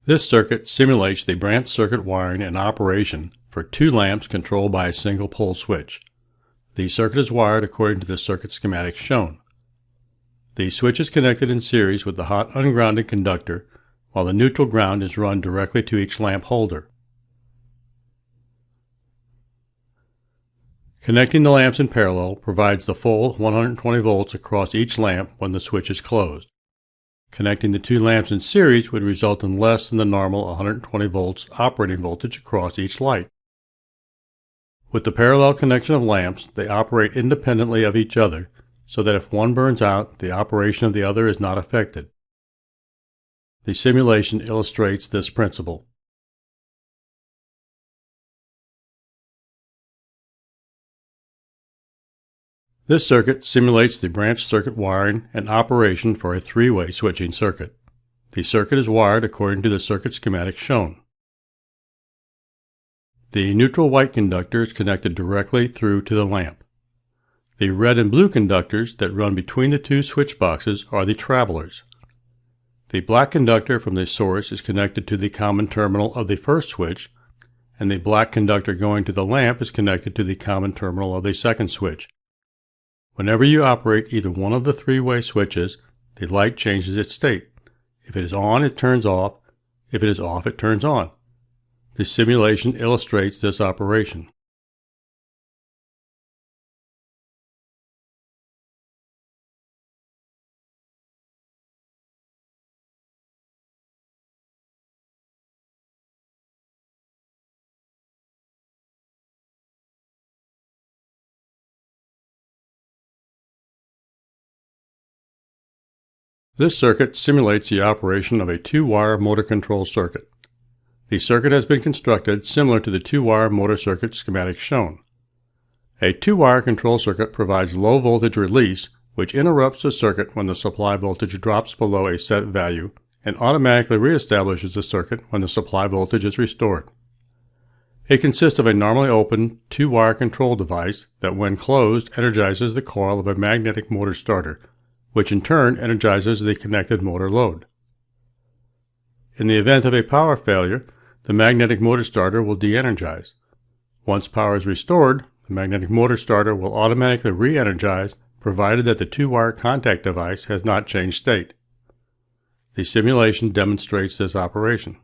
This circuit simulates the branch circuit wiring and operation for two lamps controlled by a single pole switch. The circuit is wired according to the circuit schematic shown. The switch is connected in series with the hot ungrounded conductor, while the neutral ground is run directly to each lamp holder. Connecting the lamps in parallel provides the full 120 volts across each lamp when the switch is closed. Connecting the two lamps in series would result in less than the normal 120 volts operating voltage across each light. With the parallel connection of lamps, they operate independently of each other, so that if one burns out, the operation of the other is not affected. The simulation illustrates this principle. This circuit simulates the branch circuit wiring and operation for a three-way switching circuit. The circuit is wired according to the circuit schematic shown. The neutral white conductor is connected directly through to the lamp. The red and blue conductors that run between the two switch boxes are the travelers. The black conductor from the source is connected to the common terminal of the first switch, and the black conductor going to the lamp is connected to the common terminal of the second switch. Whenever you operate either one of the three-way switches, the light changes its state. If it is on, it turns off. If it is off, it turns on. The simulation illustrates this operation. This circuit simulates the operation of a two-wire motor control circuit. The circuit has been constructed similar to the two-wire motor circuit schematic shown. A two-wire control circuit provides low voltage release, which interrupts the circuit when the supply voltage drops below a set value and automatically reestablishes the circuit when the supply voltage is restored. It consists of a normally open two-wire control device that, when closed, energizes the coil of a magnetic motor starter, which in turn energizes the connected motor load. In the event of a power failure, the magnetic motor starter will de-energize. Once power is restored, the magnetic motor starter will automatically re-energize, provided that the two-wire contact device has not changed state. The simulation demonstrates this operation.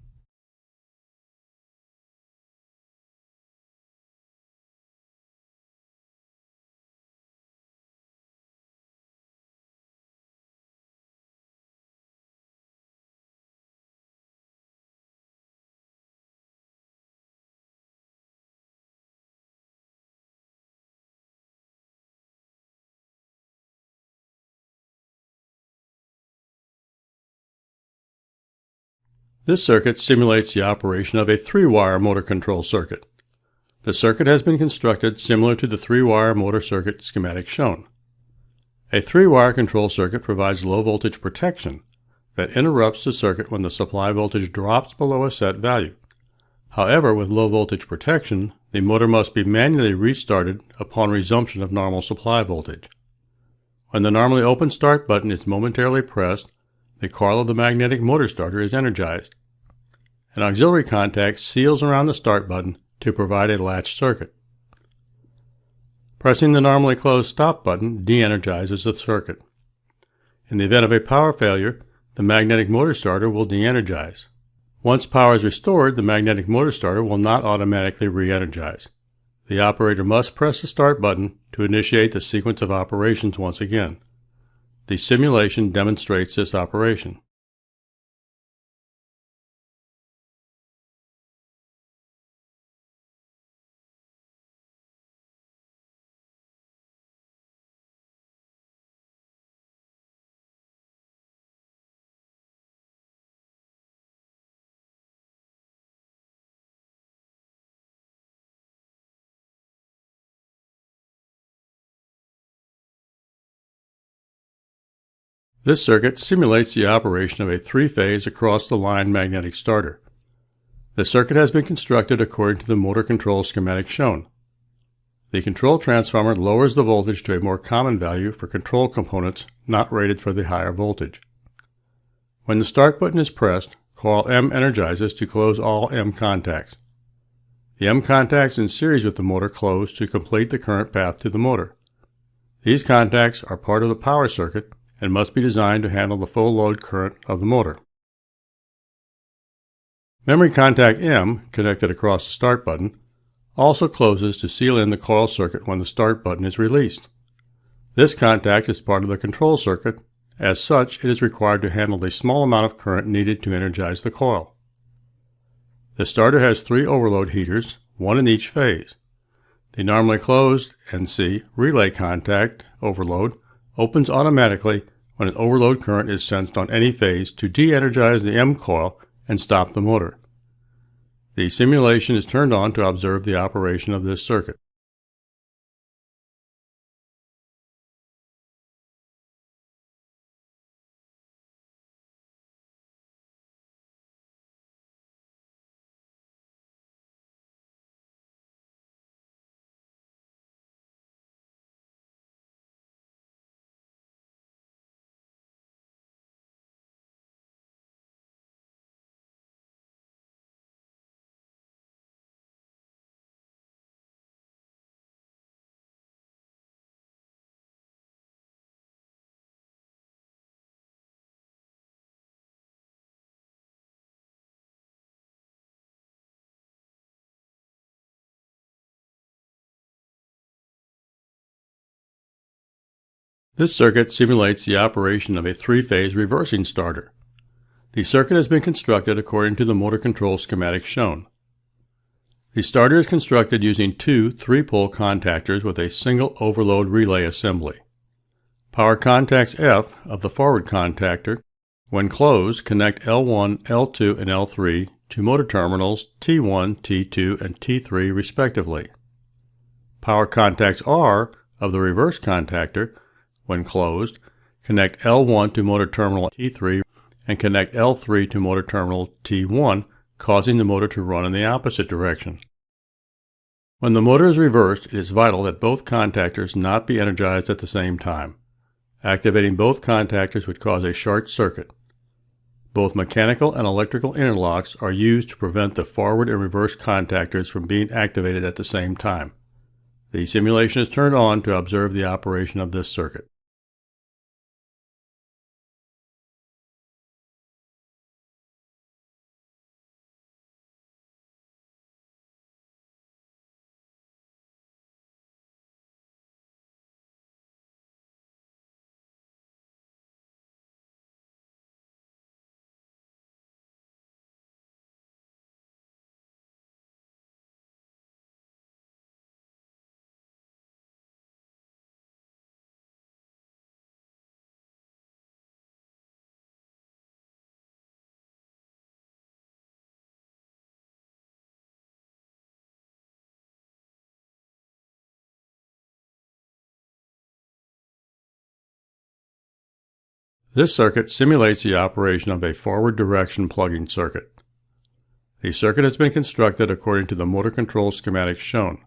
This circuit simulates the operation of a three-wire motor control circuit. The circuit has been constructed similar to the three-wire motor circuit schematic shown. A three-wire control circuit provides low-voltage protection that interrupts the circuit when the supply voltage drops below a set value. However, with low-voltage protection, the motor must be manually restarted upon resumption of normal supply voltage. When the normally open start button is momentarily pressed, the coil of the magnetic motor starter is energized. An auxiliary contact seals around the start button to provide a latch circuit. Pressing the normally closed stop button de-energizes the circuit. In the event of a power failure, the magnetic motor starter will de-energize. Once power is restored, the magnetic motor starter will not automatically re-energize. The operator must press the start button to initiate the sequence of operations once again. The simulation demonstrates this operation. This circuit simulates the operation of a three-phase across-the-line magnetic starter. The circuit has been constructed according to the motor control schematic shown. The control transformer lowers the voltage to a more common value for control components not rated for the higher voltage. When the start button is pressed, coil M energizes to close all M contacts. The M contacts in series with the motor close to complete the current path to the motor. These contacts are part of the power circuit and must be designed to handle the full load current of the motor. Memory contact M, connected across the start button, also closes to seal in the coil circuit when the start button is released. This contact is part of the control circuit. As such, it is required to handle the small amount of current needed to energize the coil. The starter has 3 overload heaters, 1 in each phase. The normally closed NC relay contact overload opens automatically when an overload current is sensed on any phase to de-energize the M coil and stop the motor. The simulation is turned on to observe the operation of this circuit. This circuit simulates the operation of a 3-phase reversing starter. The circuit has been constructed according to the motor control schematic shown. The starter is constructed using 2 3-pole contactors with a single overload relay assembly. Power contacts F of the forward contactor, when closed, connect L1, L2, and L3 to motor terminals T1, T2, and T3 respectively. Power contacts R of the reverse contactor, when closed, connect L1 to motor terminal T3 and connect L3 to motor terminal T1, causing the motor to run in the opposite direction. When the motor is reversed, it is vital that both contactors not be energized at the same time. Activating both contactors would cause a short circuit. Both mechanical and electrical interlocks are used to prevent the forward and reverse contactors from being activated at the same time. The simulation is turned on to observe the operation of this circuit. This circuit simulates the operation of a forward direction plugging circuit. The circuit has been constructed according to the motor control schematic shown.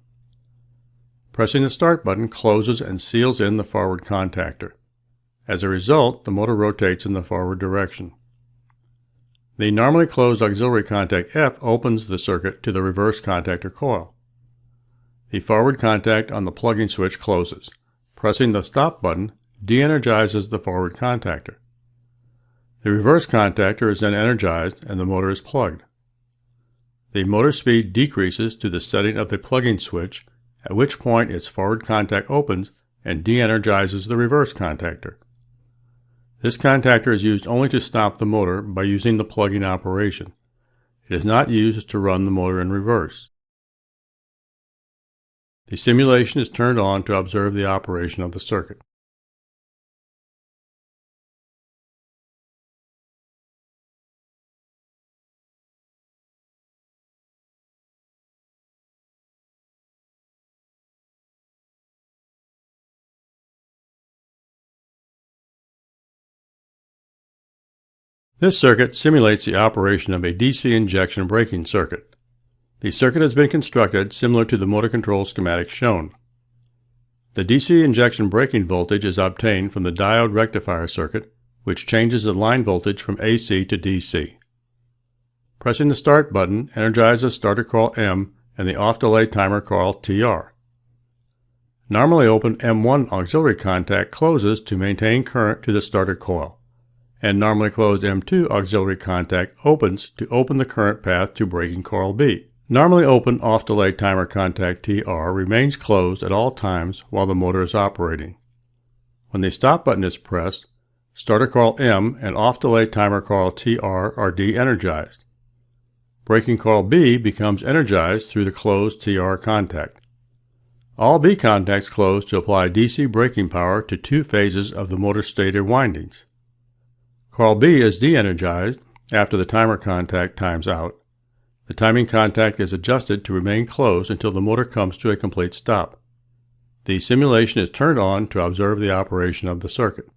Pressing the start button closes and seals in the forward contactor. As a result, the motor rotates in the forward direction. The normally closed auxiliary contact F opens the circuit to the reverse contactor coil. The forward contact on the plugging switch closes. Pressing the stop button de-energizes the forward contactor. The reverse contactor is then energized and the motor is plugged. The motor speed decreases to the setting of the plugging switch, at which point its forward contact opens and de-energizes the reverse contactor. This contactor is used only to stop the motor by using the plugging operation. It is not used to run the motor in reverse. The simulation is turned on to observe the operation of the circuit. This circuit simulates the operation of a DC injection braking circuit. The circuit has been constructed similar to the motor control schematic shown. The DC injection braking voltage is obtained from the diode rectifier circuit, which changes the line voltage from AC to DC. Pressing the Start button energizes starter coil M and the off-delay timer coil TR. Normally open M1 auxiliary contact closes to maintain current to the starter coil, and normally closed M2 auxiliary contact opens to open the current path to breaking coil B. Normally open off-delay timer contact TR remains closed at all times while the motor is operating. When the Stop button is pressed, starter coil M and off-delay timer coil TR are de-energized. Breaking coil B becomes energized through the closed TR contact. All B contacts close to apply DC braking power to two phases of the motor stator windings. Coil B is de-energized after the timer contact times out. The timing contact is adjusted to remain closed until the motor comes to a complete stop. The simulation is turned on to observe the operation of the circuit.